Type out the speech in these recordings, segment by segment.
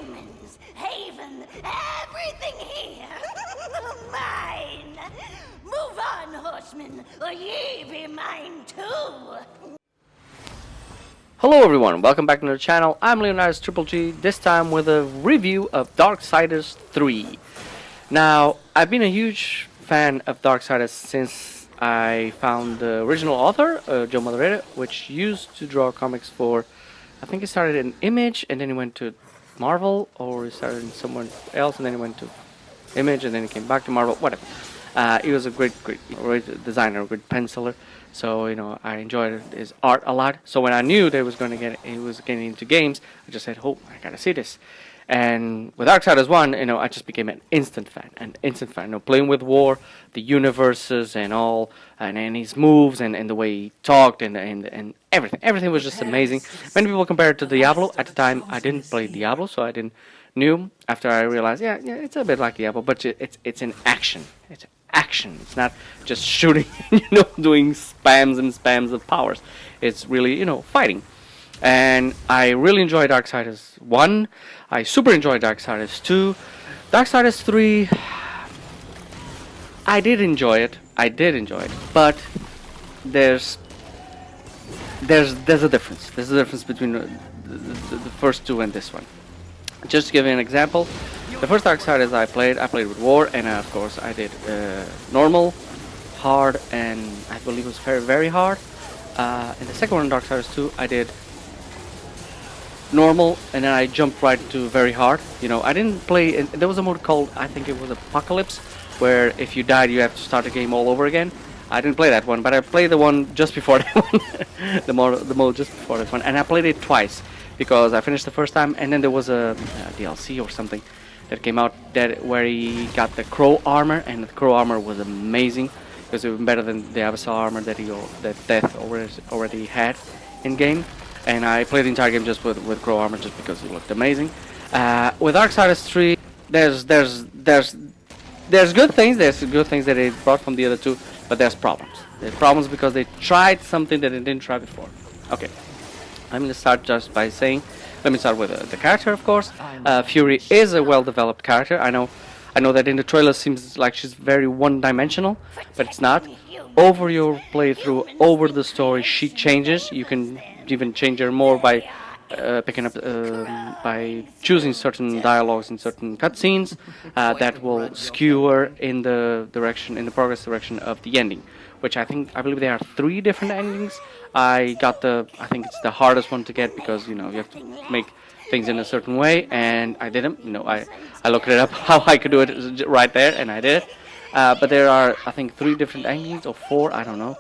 humans, Haven, everything here. Mine. Move on, horsemen, or ye be mine too. Hello everyone, welcome back to the channel. I'm Leonard's Triple G, this time with a review of Darksiders 3. Now, I've been a huge fan of Darksiders since I found the original author, Joe Moderata, which used to draw comics for, I think he started in Image and then he went to Marvel, or he started in someone else and then he went to Image and then he came back to Marvel, whatever. He was a great designer, a great penciler. So, you know, I enjoyed his art a lot. So when I knew that he was getting into games, I just said, oh, I gotta see this. And with Darksiders 1, you know, I just became an instant fan. You know, playing with War, the universes and all, and his moves and the way he talked and everything. Everything was just amazing. Many people compare it to Diablo. At the time, I didn't play Diablo, so I didn't knew. After I realized, yeah, it's a bit like Diablo, but it's an action. It's action. It's not just shooting, you know, doing spams and spams of powers. It's really, you know, fighting. And I really enjoyed Darksiders 1. I super enjoyed Darksiders 2. Darksiders 3, I did enjoy it. But there's a difference. There's a difference between the first two and this one. Just to give you an example, the first Darksiders I played with War, and of course I did normal, hard, and I believe it was very hard. In the second one, Darksiders 2, I did normal, and then I jumped right to very hard. You know, I didn't play. There was a mode called, I think it was Apocalypse, where if you died, you have to start the game all over again. I didn't play that one, but I played the one just before that one, the mode just before that one, and I played it twice. Because I finished the first time, and then there was a DLC or something that came out where he got the Crow armor, and the Crow armor was amazing. It was even better than the Abyssal armor that Death already had in game. And I played the entire game just with Crow armor just because it looked amazing. With Darksiders 3, there's good things. There's good things that they brought from the other two, but there's problems. There's problems because they tried something that they didn't try before. Okay. I'm going to start just by saying, let me start with the character, of course. Fury is a well-developed character. I know that in the trailer seems like she's very one-dimensional, but it's not. Over your playthrough, over the story, she changes. You can even change her more by by choosing certain dialogues in certain cutscenes that will skew her in the progress direction of the ending. Which I believe there are 3 different endings. I think it's the hardest one to get because, you know, you have to make things in a certain way, and I didn't. You know, I looked it up how I could do it right there, and I did. But there are, I think, 3 different endings or 4. I don't know.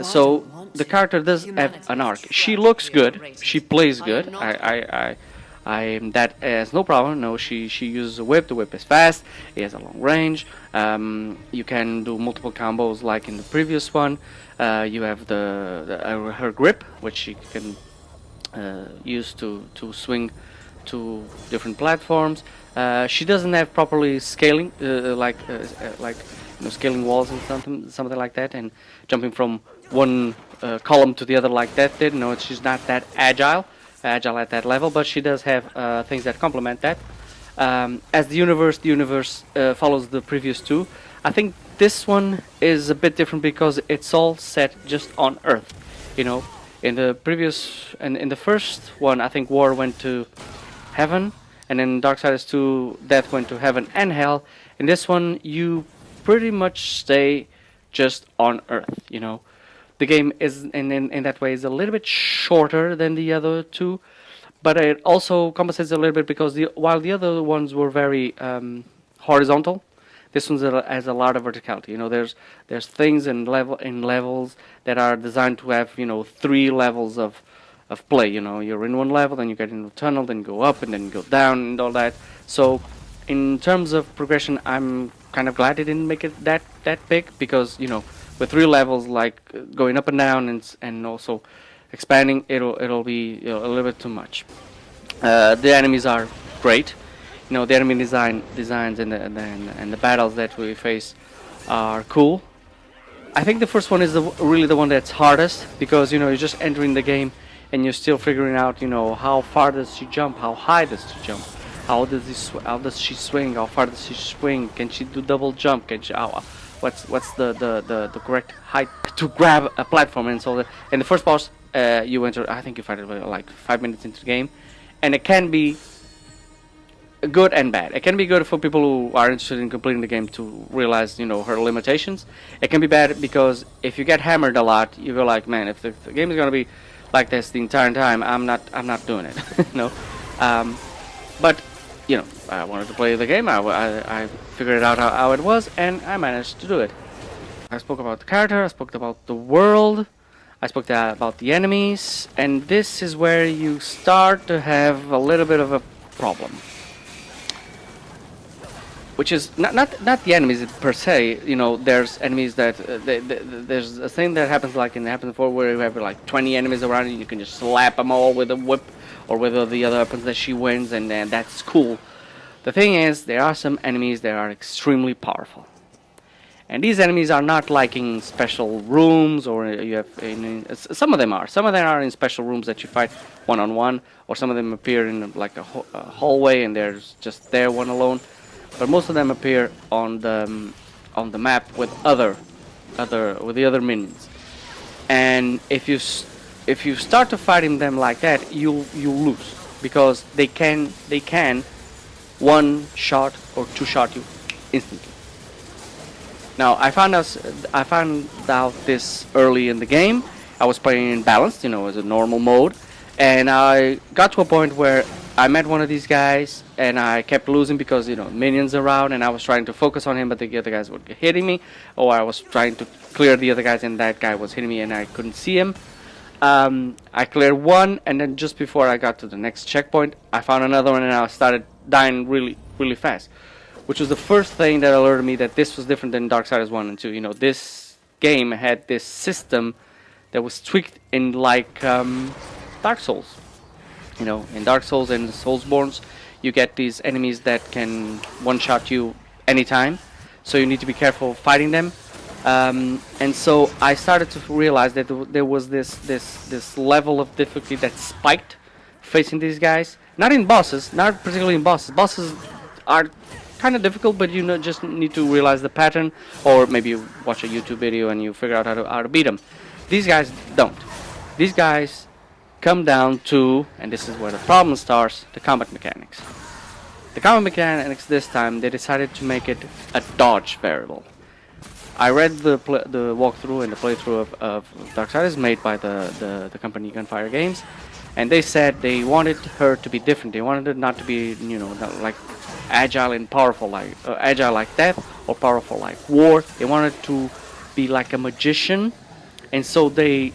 So the character does have an arc. She looks good. She plays good. That has no problem. No, she uses a whip. The whip is fast. It has a long range. You can do multiple combos like in the previous one. You have her grip, which she can use to swing to different platforms. She doesn't have properly scaling, like you know, scaling walls and something like that, and jumping from one column to the other like that did. No, she's not that agile at that level, but she does have things that complement that. As the universe follows the previous 2. I think this one is a bit different because it's all set just on Earth. You know, in the previous and in the first one, I think War went to heaven, and in Darksiders 2, Death went to heaven and hell. In this one, you pretty much stay just on Earth. You know. The game is, in that way, is a little bit shorter than the other 2, but it also compensates a little bit because while the other ones were very horizontal, this one has a lot of verticality. You know, there's things in levels that are designed to have, you know, 3 levels of play. You know, you're in one level, then you get into a tunnel, then you go up, and then you go down, and all that. So, in terms of progression, I'm kind of glad they didn't make it that big because, you know, with 3 levels, like going up and down and also expanding, it'll be, you know, a little bit too much. The enemies are great. You know, the enemy designs and the battles that we face are cool. I think the first one is really the one that's hardest because, you know, you're just entering the game and you're still figuring out, you know, how far does she jump, how high does she jump, How does she swing? How far does she swing? Can she do double jump? Can she? What's the correct height to grab a platform? And so in the first boss, you enter. I think you fight it like 5 minutes into the game, and it can be good and bad. It can be good for people who are interested in completing the game to realize, her limitations. It can be bad because if you get hammered a lot, you go like, man, if the game is gonna be like this the entire time, I'm not doing it. But I wanted to play the game. I figured out how it was, and I managed to do it. I spoke about the character. I spoke about the world. I spoke about the enemies, and this is where you start to have a little bit of a problem. Which is not the enemies per se. There's enemies that there's a thing that happens like in Happens 4 where you have like 20 enemies around you. You can just slap them all with a whip or with the other weapons that she wins, and that's cool. The thing is, there are some enemies that are extremely powerful, and these enemies are not like in special rooms or you have some of them are. Some of them are in special rooms that you fight one-on-one, or some of them appear in like a hallway and they're just there one alone. But most of them appear on the map with the other minions, and if you start to fighting them like that, you lose because they can one shot or two shot you instantly. Now I found out this early in the game. I was playing in balanced, as a normal mode, and I got to a point where I met one of these guys, and I kept losing because, minions around, and I was trying to focus on him, but the other guys were hitting me, or I was trying to clear the other guys, and that guy was hitting me, and I couldn't see him. I cleared one, and then just before I got to the next checkpoint, I found another one, and I started dying really, really fast, which was the first thing that alerted me that this was different than Darksiders 1 and 2. This game had this system that was tweaked in like Dark Souls. In Dark Souls and Soulsborns, you get these enemies that can one-shot you anytime, so you need to be careful fighting them. And so I started to realize that there was this level of difficulty that spiked facing these guys. Not in bosses, not particularly in bosses. Bosses are kind of difficult, but you just need to realize the pattern, or maybe you watch a YouTube video and you figure out how to beat them. These guys don't. These guys come down to, and this is where the problem starts, the combat mechanics. The combat mechanics this time, they decided to make it a dodge variable. I read the walkthrough and the playthrough of Darksiders made by the company Gunfire Games, and they said they wanted her to be different. They wanted it not to be, not like agile and powerful like death or powerful like war. They wanted to be like a magician. And so they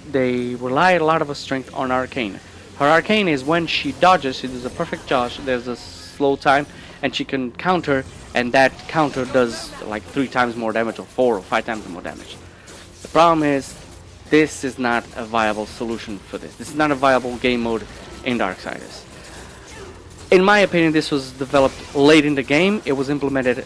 rely a lot of her strength on arcane. Her arcane is when she dodges, she does a perfect dodge, there's a slow time, and she can counter, and that counter does like 3 times more damage or 4 or 5 times more damage. The problem is, this is not a viable solution for this. This is not a viable game mode in Darksiders. In my opinion, this was developed late in the game. It was implemented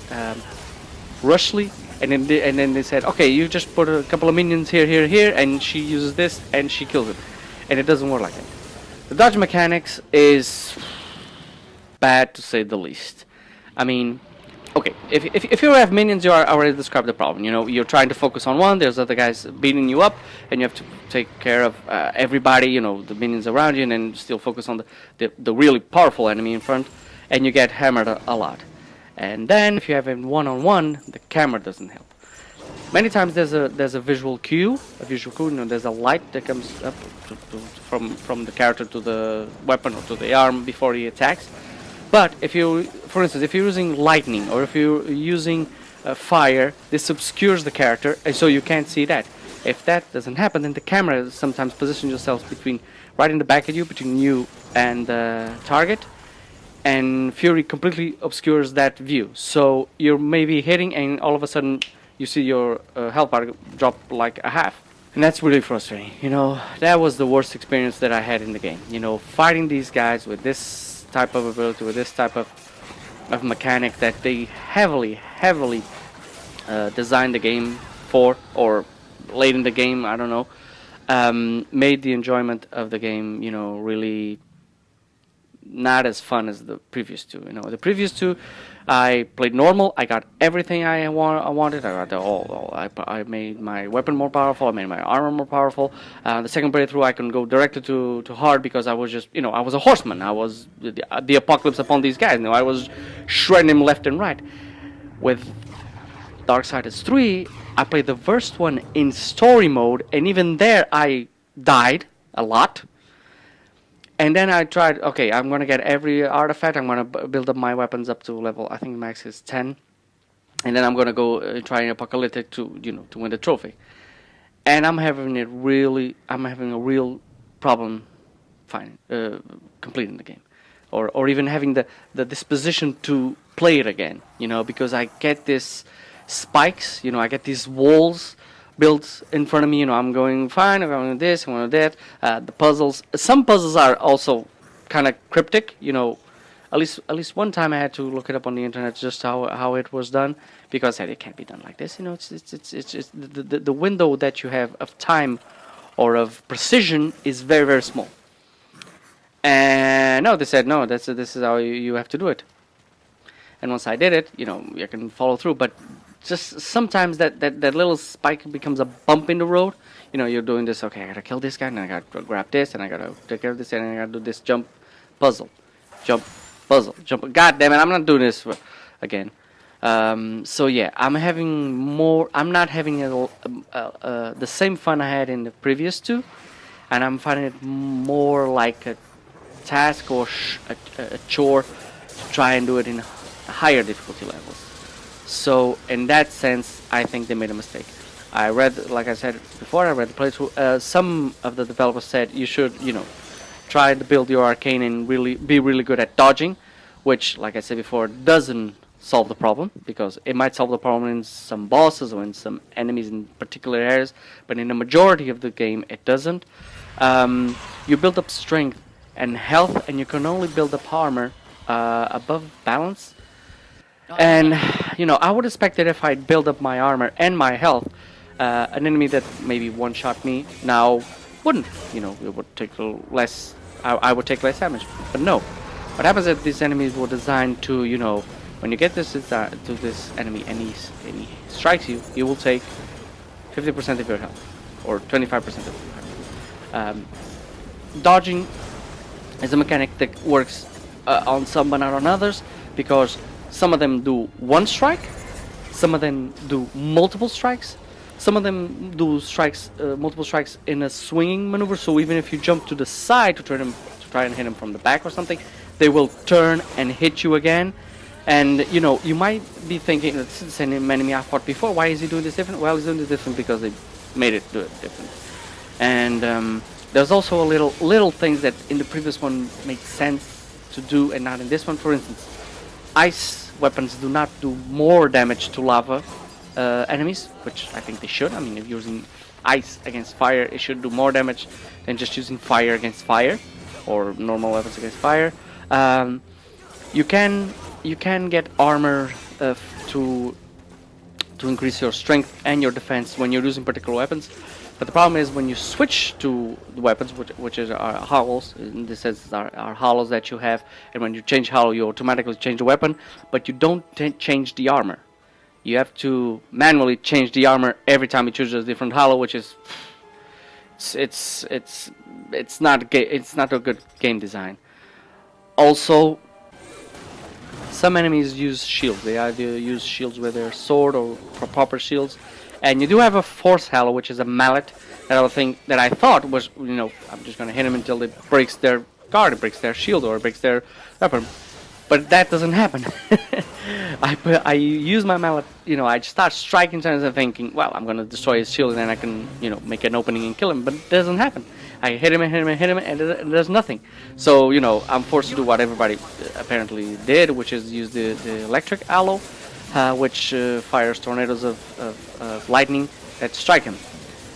rushly. And then they said, okay, you just put a couple of minions here, and she uses this, and she kills it. And it doesn't work like that. The dodge mechanics is bad to say the least. I mean, okay, if you have minions, you are already described the problem. You're trying to focus on one, there's other guys beating you up, and you have to take care of everybody, the minions around you, and then still focus on the really powerful enemy in front, and you get hammered a lot. And then if you have him one-on-one, the camera doesn't help. Many times there's a visual cue. There's a light that comes up from the character to the weapon or to the arm before he attacks. But for instance, if you're using lightning or if you're using fire, this obscures the character, and so you can't see that. If that doesn't happen, then the camera sometimes positions yourself right in the back of you, between you and the target. And Fury completely obscures that view. So you're maybe hitting, and all of a sudden you see your health bar drop like a half. And that's really frustrating. That was the worst experience that I had in the game. Fighting these guys with this type of ability, with this type of mechanic that they heavily designed the game for, or late in the game, I don't know, made the enjoyment of the game, really not as fun as the previous two. You know, the previous two, I played normal. I got everything I wanted. I got I made my weapon more powerful. I made my armor more powerful. The second playthrough, I can go directly to hard because I was just, I was a horseman. I was the apocalypse upon these guys. I was shredding them left and right. With Darksiders 3, I played the first one in story mode, and even there I died a lot. And then I tried, okay, I'm going to get every artifact. I'm going to build up my weapons up to level, I think max is 10. And then I'm going to go try an apocalyptic to win the trophy. And I'm having a real problem completing the game. Or even having the disposition to play it again, because I get these spikes, I get these walls built in front of me. I'm going fine, I'm going to this, I'm going to that. The puzzles, some puzzles are also kind of cryptic. At least one time I had to look it up on the internet just how it was done, because it can't be done like this. It's just the window that you have of time or of precision is very, very small. And no, they said no. This is how you have to do it. And once I did it, you can follow through. But just sometimes that little spike becomes a bump in the road. You're doing this. Okay, I gotta kill this guy, and I gotta grab this, and I gotta take care of this, and I gotta do this jump, puzzle, jump, puzzle, jump. God damn it! I'm not doing this again. So yeah, I'm not having the same fun I had in the previous two, and I'm finding it more like a task or a chore to try and do it in higher difficulty levels. So in that sense, I think they made a mistake. I read, like I said before, I read the playthrough. Some of the developers said you should, try to build your arcane and be really good at dodging, which, like I said before, doesn't solve the problem, because it might solve the problem in some bosses or in some enemies in particular areas, but in the majority of the game, it doesn't. You build up strength and health, and you can only build up armor above balance. And I would expect that if I build up my armor and my health, an enemy that maybe one-shot me now wouldn't. It would take a little less. I would take less damage. But no, what happens is these enemies were designed to, when you get to this enemy and he strikes you, you will take 50% of your health, or 25% of your health. Dodging is a mechanic that works on some but not on others, because some of them do one strike, some of them do multiple strikes, some of them do multiple strikes in a swinging maneuver. So even if you jump to the side to try and hit him from the back or something, they will turn and hit you again. And you might be thinking, this is the same enemy I fought before. Why is he doing this different? Well, he's doing this different because they made it do it different. And there's also little things that in the previous one made sense to do and not in this one. For instance, ice weapons do not do more damage to lava enemies, which I think they should. I mean, if you're using ice against fire, it should do more damage than just using fire against fire, or normal weapons against fire. You can get armor to increase your strength and your defense when you're using particular weapons. But the problem is when you switch to the weapons, which is our hollows, in this sense are hollows that you have, and when you change hollow, you automatically change the weapon, but you don't change the armor. You have to manually change the armor every time you choose a different hollow, which is it's not a good game design. Also, some enemies use shields. They either use shields with their sword or proper shields. And you do have a force hollow, which is a mallet that I thought was, I'm just going to hit them until it breaks their guard, it breaks their shield, or it breaks their weapon. But that doesn't happen. I use my mallet, I start striking turns and thinking, well, I'm going to destroy his shield and then I can, make an opening and kill him. But it doesn't happen. I hit him and there's nothing. So, I'm forced to do what everybody apparently did, which is use the electric aloe, which fires tornadoes of lightning that strike him.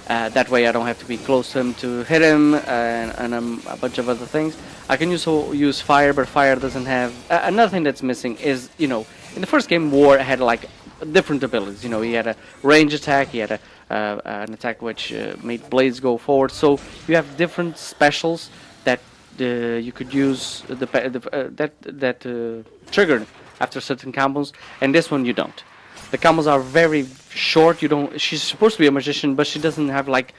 That way I don't have to be close to him to hit him, and a bunch of other things. I can also use fire, but fire doesn't have... another thing that's missing is, in the first game, War had like different abilities. He had a range attack, he had an attack which made blades go forward. So you have different specials that you could use that triggered after certain combos, and this one you don't. The combos are very short. You don't. She's supposed to be a magician, but she doesn't have like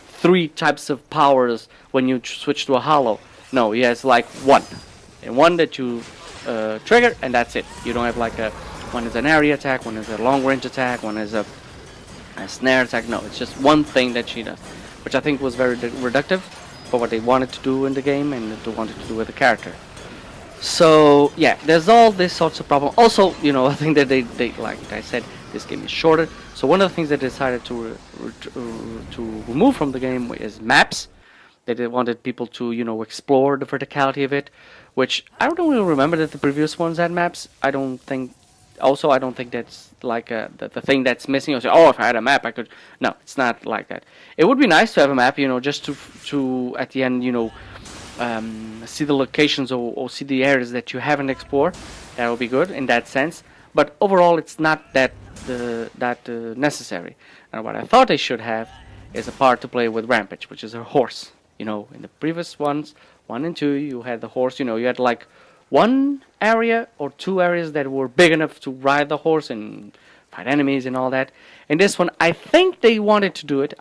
3 types of powers when you switch to a hollow. No, he has like one, and one that you trigger, and that's it. You don't have like one is an area attack, one is a long range attack, one is a snare attack. No, it's just one thing that she does, which I think was very reductive for what they wanted to do in the game and what they wanted to do with the character. So yeah, there's all these sorts of problems. Also, you know, I think that they like I said, this game is shorter. So one of the things they decided to remove from the game is maps. They wanted people to, you know, explore the verticality of it, which I don't really remember that the previous ones had maps. I don't think. Also, I don't think that's like the thing that's missing. You say, oh, if I had a map, I could. No, it's not like that. It would be nice to have a map, you know, just to at the end, you know, see the locations or see the areas that you haven't explored. That would be good in that sense. But overall, it's not that necessary. And what I thought they should have is a part to play with Rampage, which is a horse. You know, in the previous ones, 1 and 2, you had the horse. You know, you had like 1 area or 2 areas that were big enough to ride the horse and fight enemies and all that. In this one, I think they wanted to do it.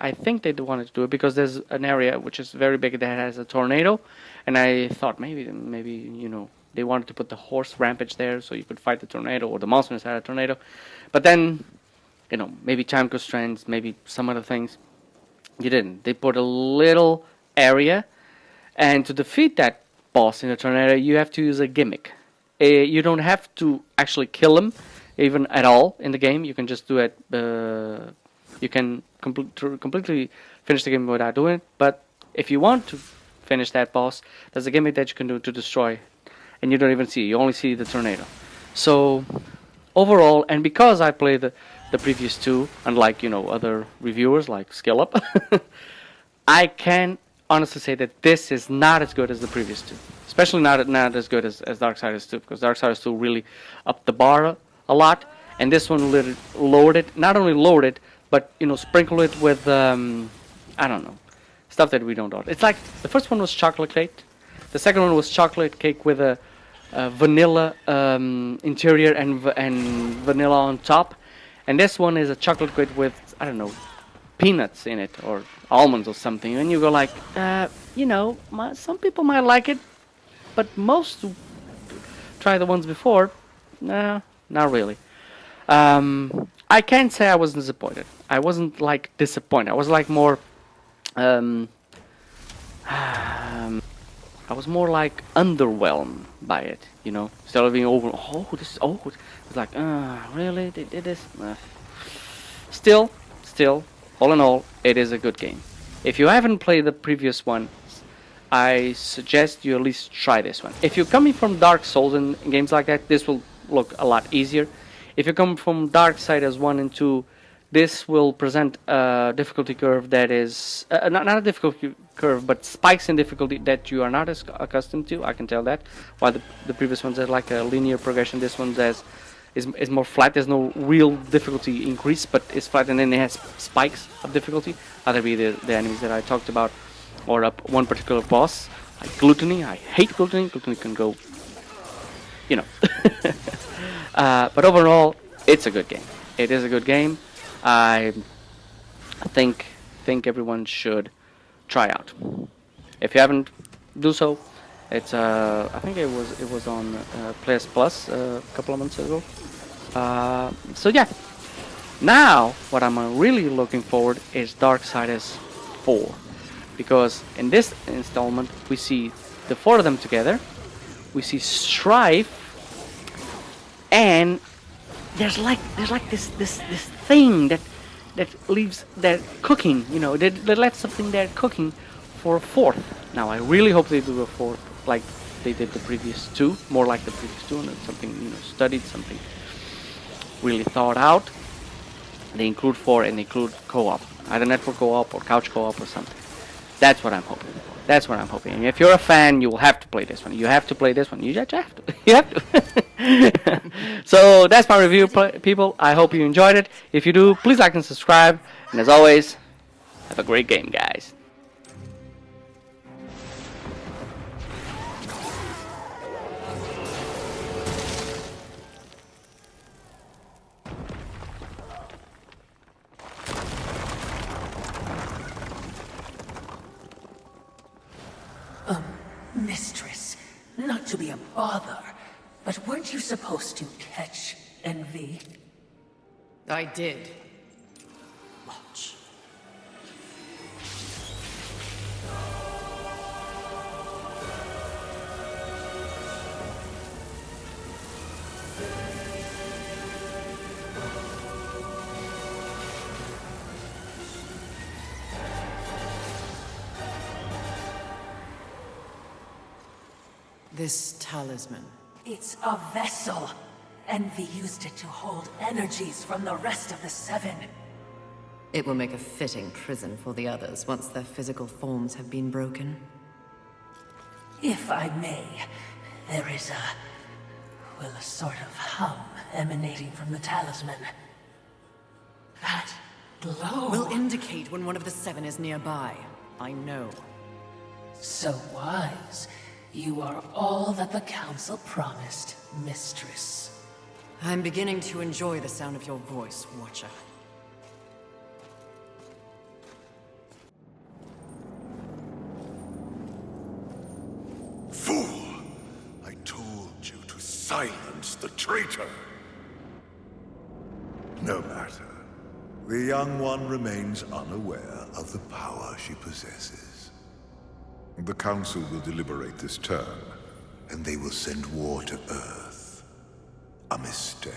Because there's an area which is very big that has a tornado, and I thought maybe you know, they wanted to put the horse Rampage there so you could fight the tornado or the monster inside a tornado. But then, you know, maybe time constraints, maybe some other things. You didn't. They put a little area, and to defeat that boss in the tornado, you have to use a gimmick. You don't have to actually kill him, even at all in the game. You can just do it. You can completely finish the game without doing it. But if you want to finish that boss, there's a gimmick that you can do to destroy, and you don't even see it. You only see the tornado. So overall, and because I played the previous 2, unlike, you know, other reviewers like SkillUp, I can honestly say that this is not as good as the previous 2. Especially not as good as Darksiders 2, because Darksiders 2 really upped the bar a lot, and this one lowered it. Not only lowered it, but, you know, sprinkled it with I don't know, stuff that we don't know. It's like the first one was chocolate cake, the second one was chocolate cake with a vanilla interior and vanilla on top, and this one is a chocolate cake with, I don't know, peanuts in it or almonds or something, and you go like, you know, some people might like it, but most who try the ones before, nah, not really. I can't say I was disappointed. I wasn't like disappointed. I was like more, I was more like underwhelmed by it, you know. Instead of being over, it's like, really, they did this? Still, all in all, it is a good game. If you haven't played the previous one, I suggest you at least try this one. If you're coming from Dark Souls and games like that, this will look a lot easier. If you come from Darksiders 1 and 2, this will present a difficulty curve that is not a difficulty curve, but spikes in difficulty that you are not as accustomed to. I can tell that. While the previous ones had like a linear progression, this one is more flat. There's no real difficulty increase, but it's flat, and then it has spikes of difficulty. Either be the enemies that I talked about, or up one particular boss like Gluttony. I hate Gluttony. Gluttony can go, you know. But overall, it's a good game. It is a good game. I think everyone should try out. If you haven't, do so. It's I think it was on PS Plus a couple of months ago. So yeah. Now what I'm really looking forward is Darksiders 4, because in this installment we see the 4 of them together. We see Strife, and there's like this thing that leaves that cooking, you know, that left something there cooking for a 4th. Now I really hope they do a 4th like they did the previous 2, more like the previous 2, and something, you know, studied, something really thought out. They include 4 and they include co-op, either network co-op or couch co-op or something. That's what I'm hoping for. That's what I'm hoping. And if you're a fan, you will have to play this one. You have to play this one. You have to. You have to. So that's my review, people. I hope you enjoyed it. If you do, please like and subscribe. And as always, have a great game, guys. to be a bother, but weren't you supposed to catch envy? I did. Watch. This talisman. It's a vessel. Envy used it to hold energies from the rest of the Seven. It will make a fitting prison for the others once their physical forms have been broken. If I may, there is a sort of hum emanating from the talisman. That glow. Will indicate when one of the Seven is nearby. I know. So wise. You are all that the Council promised, Mistress. I'm beginning to enjoy the sound of your voice, Watcher. Fool! I told you to silence the traitor! No matter. The young one remains unaware of the power she possesses. The Council will deliberate this turn, and they will send war to Earth. A mistake.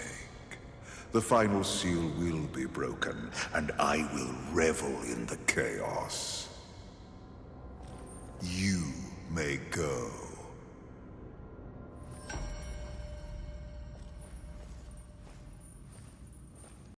The final seal will be broken, and I will revel in the chaos. You may go.